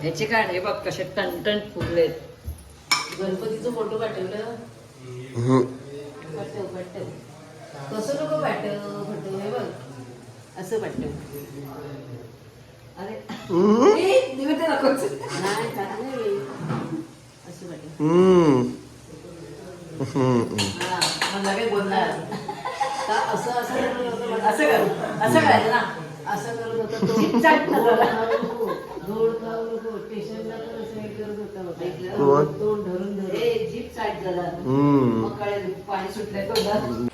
ह्याचे काय हे बघ कसे टनटन फुगलेत. गणपतीचं फोटो पाठवलं. पाठव कसं नको पाठव फोटो हे बघ असं पाठव. अरे दिवस दाखवच नाही चांगलं असं पाठव. हा मला काय बोलणार असं असं असं कर असं करायचं ना. असं करत होतं गोड खाऊ नको स्टेशनला तर असं हे करत होता. तोंड धरून धरून जीप चाट झाला. मग कळेल पाणी सुटलंय तोंडात.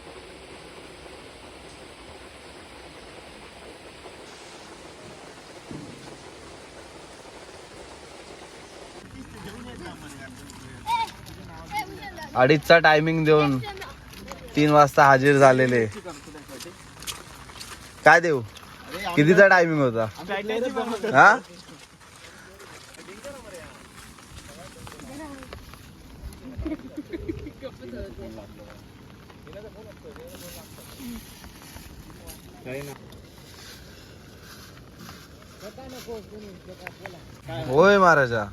अडीचचा टायमिंग देऊन 3 वाजता हजर झालेले. काय देऊ कितीचा टायमिंग होता हा. होय महाराजा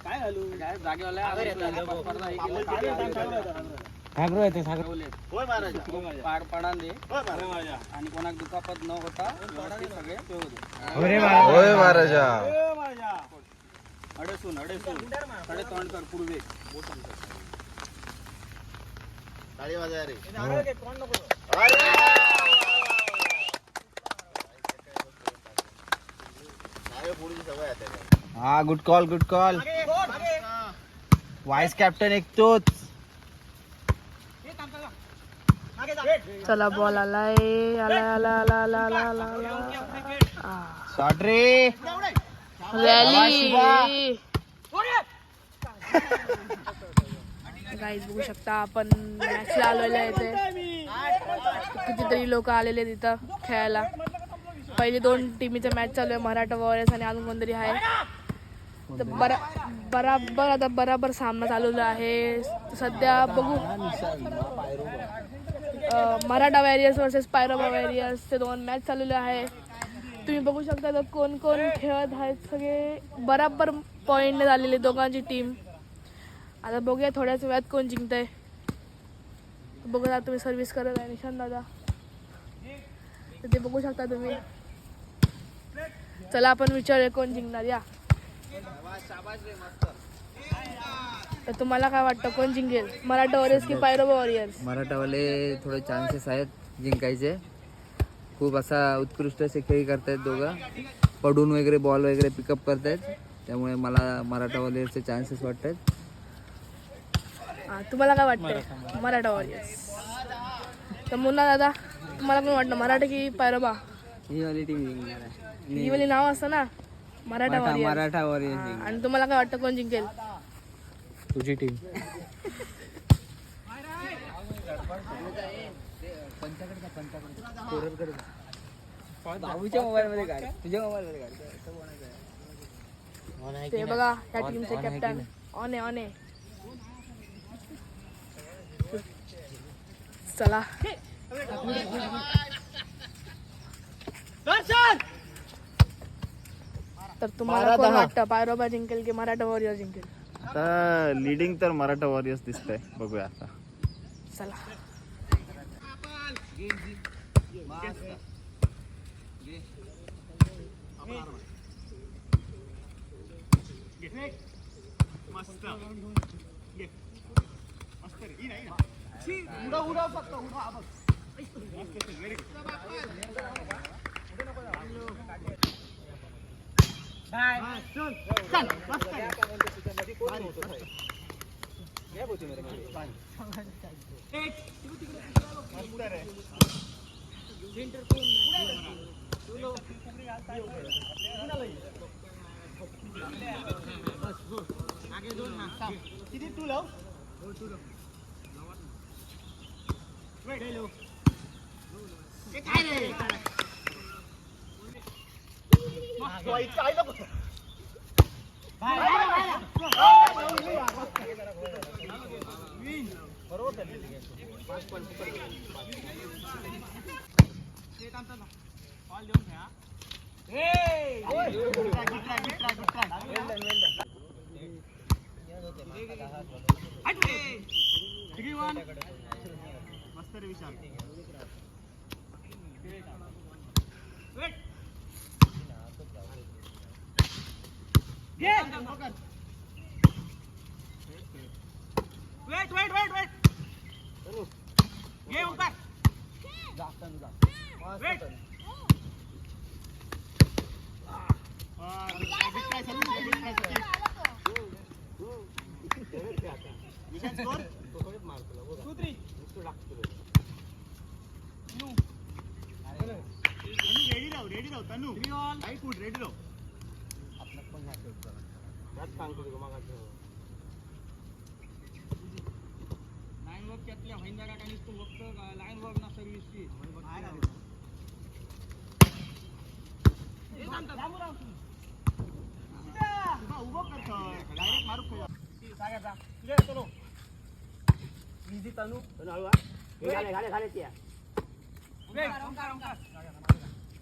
काय घालू काय जागेवाला पाड पडा दे आणि कोणाक दुखापत न होता सगळे होय महाराजा. अडेसून साडे तोंड कर पूर्वे टाळी वाजवा रे. हा good call good call. Vice captain एक तोच. चला बॉल आलाय आलाय आला आला आला आला आला आला. शॉट रे. रॅली गाईज बघू शकता आपण मॅचला आलेलो आहे इथे. कितीतरी लोक आलेले तिथं खेळायला. पहिले 2 टीमीचा मॅच चालू आहे मराठा वॉरियर्स आणि अजून कोणतरी आहे. तर बराबर आता बराबर सामना चालवला आहे सध्या. बघू मराठा वॉरियर्स वर्सेस पायरोबा वॉरियर्स ते 2 मॅच चालवले आहे. तुम्ही बघू शकता तर कोण कोण खेळत आहेत. सगळे बराबर पॉईंट झालेले दोघांची टीम. आता बघूया थोड्याच वेळात कोण जिंकतंय. बघा तुम्ही सर्व्हिस करत आहे निशांत दादा. तर ते बघू शकता तुम्ही. चला आपण विचारूया कोण जिंकणार या. तर तुम्हाला काय वाटतं कोण जिंकेल मराठा वॉरियर्स की पायरोबा वॉरियर्स. मराठावाले थोडे चान्सेस आहेत जिंकायचे. खूप असा उत्कृष्ट असे खेळ करतायत दोघं. पडून वगैरे बॉल वगैरे पिकअप करतायत. त्यामुळे मला मराठा वॉरियर्सचे चान्सेस वाटत आहेत. तुम्हाला काय वाटतंय मराठा वॉरियर्स. तर मुन्ना दादा तुम्हाला कोण वाटतं मराठा की पायरोबा. ही वाली टीम जिंकणार आहे. ही वाली नाव असतं ना मराठा वॉरियर्स. मराठा वॉरियर्स. आणि तुम्हाला काय वाटतं कोण जिंकेल. तुझी टीम. बाबूच्या मोबाईल मध्ये काढ तुझ्या मोबाईल मध्ये काढ. ते बघा या टीमचे कॅप्टन ऑन आहे. चला तर तुम्हाला कोण वाटतं पायरोबा जिंकेल की मराठा वॉरियर जिंकेल. आता लीडिंग तर मराठा वॉरियर्स दिसतंय. बघूया आता. चला लाईन वर्क त्यातल्या महिंद्रा काकांनी तो फक्त लाईन वर्क ना सर्व्हिसची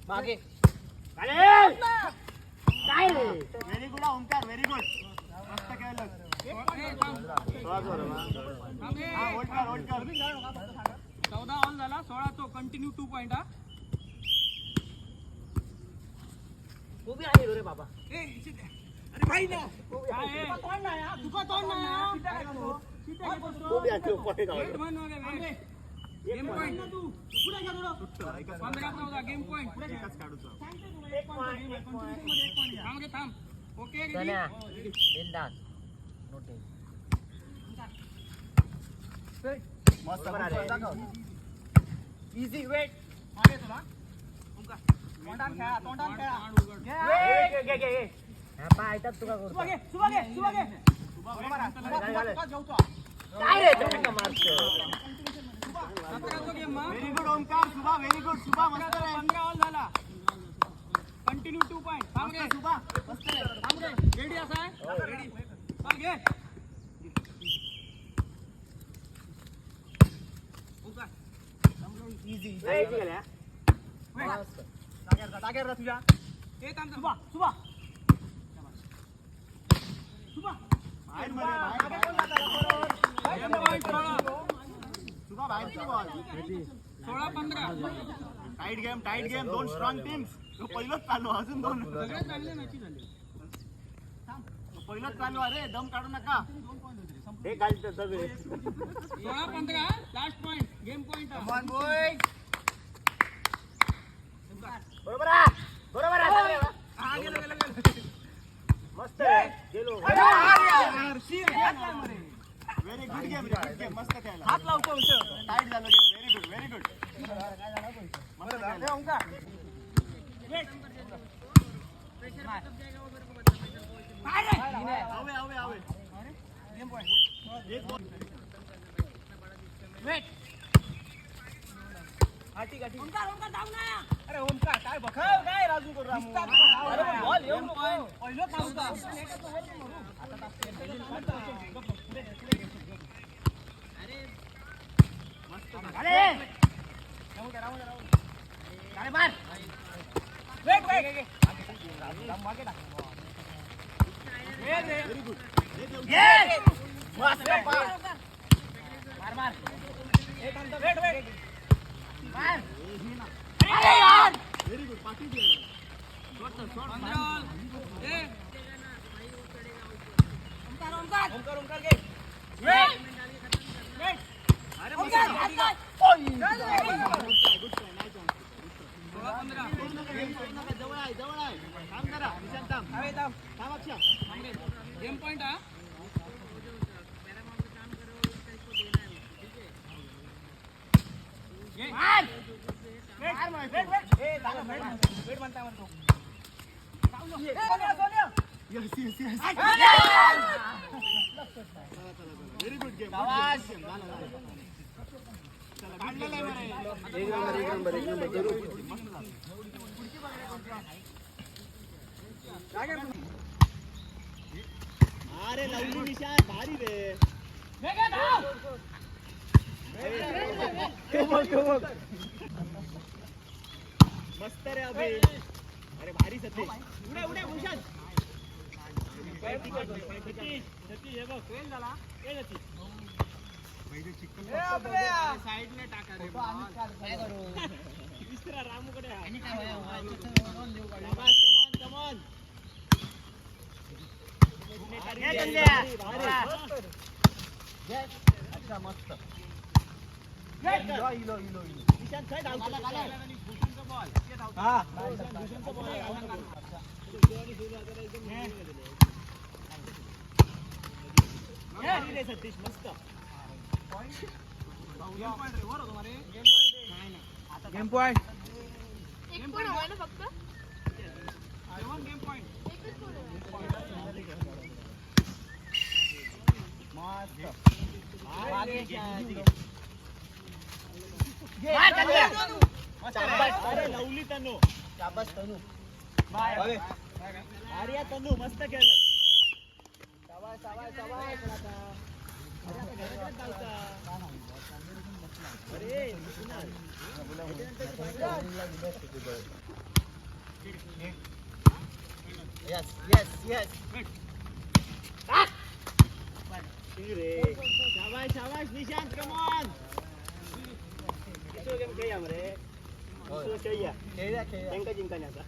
मागे very good Omkar very good मस्त खेळलं होल्ड कर 14 ऑल झाला 16 तो कंटिन्यू 2 पॉइंट हा उभी आहे रे बाबा अरे भाई ना तोंड ना यार तुका तोंड ना गेम पॉइंट ना तू पुढे जा थोडं 15 14 गेम पॉइंट पुढे जा काढूचा एक पॉइंट थांब रे थांब ओके रेडी बिंदास नोटिस मस्त इझी वेट मागे तुला तोंडान खेळा घे हा पाय ऐकत तुका करतो सुबा घे काय रे तुका मारतो व्हेरी गुड ओंकार सुबा व्हेरी गुड सुबा मस्त रे 15 ऑल झाला कंटिन्यू 2 पॉइंट थांब रे सुबा मस्त रे थांब रे रेडी असा आहे रेडी चल घे इझी गेल्या जागेवर तुझ्या ए थांब सुबा बाहेर मध्ये सुबा बाहेरची बॉल 16-15 टाइट गेम दोन स्ट्रॉंग टीम्स तो पहिलंच चालू अजून दोन सगळे चांगले मॅची झाले पहिलंच चालू अरे दम काढू नका हे 16-15 लास्ट पॉइंट गेम पॉइंट बरोबर हा गेलो मस्त गेलो व्हेरी गुड गेम मस्त खेळला हात लावतो टाइट झालं गेम व्हेरी गुड मस्त खेळला ओंकार आवे गेम पॉइंट एक बॉल वेट ओंकार जाऊ ना अरे ओंकार काय बखाव काय राजू करू अरे बॉल येऊ नको पहिलं थांबता अरे मार वेट व्हेरी गुड मार वेट मार अरे यार व्हेरी गुड पाठी शॉट ए ओंकार घे वेट अरे ओंकार जवळ आहे थांब जरा निशांत थांब अक्षा गेम पॉइंट हा वेट म्हणता म्हणतो यस व्हेरी गुड गेम अरे लवली निशा भारी रे मस्त रे अभि अरे भारी सती उड्या उड्या भूषण साईडने टाका रे तिसरा रामूकडे कमॉन अच्छा मस्त सतीश मस्त गेम पॉइंट एक पण हवाय ना फक्त अरे लवली तनू शाबास तनू अरे तनू मस्त केलं शाबाश शाबाश निशांत कमॉन किशोर गेम खेळूया मरे किशोर खेळूया त्यांका जिंकण्याचा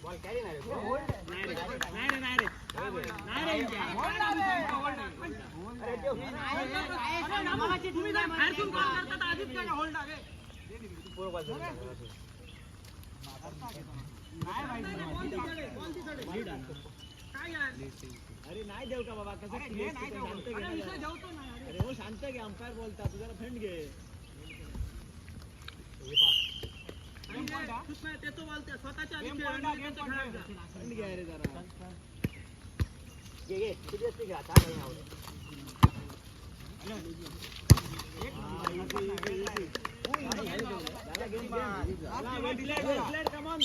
बॉल कॅरी नाही रे अरे नाही देऊ का बाबा कसं अरे हो शांत घे अंपायर बोलता तू जरा थंड घे स्वतःच्या थंड घे अरे जरा घे किती घ्या कमॉन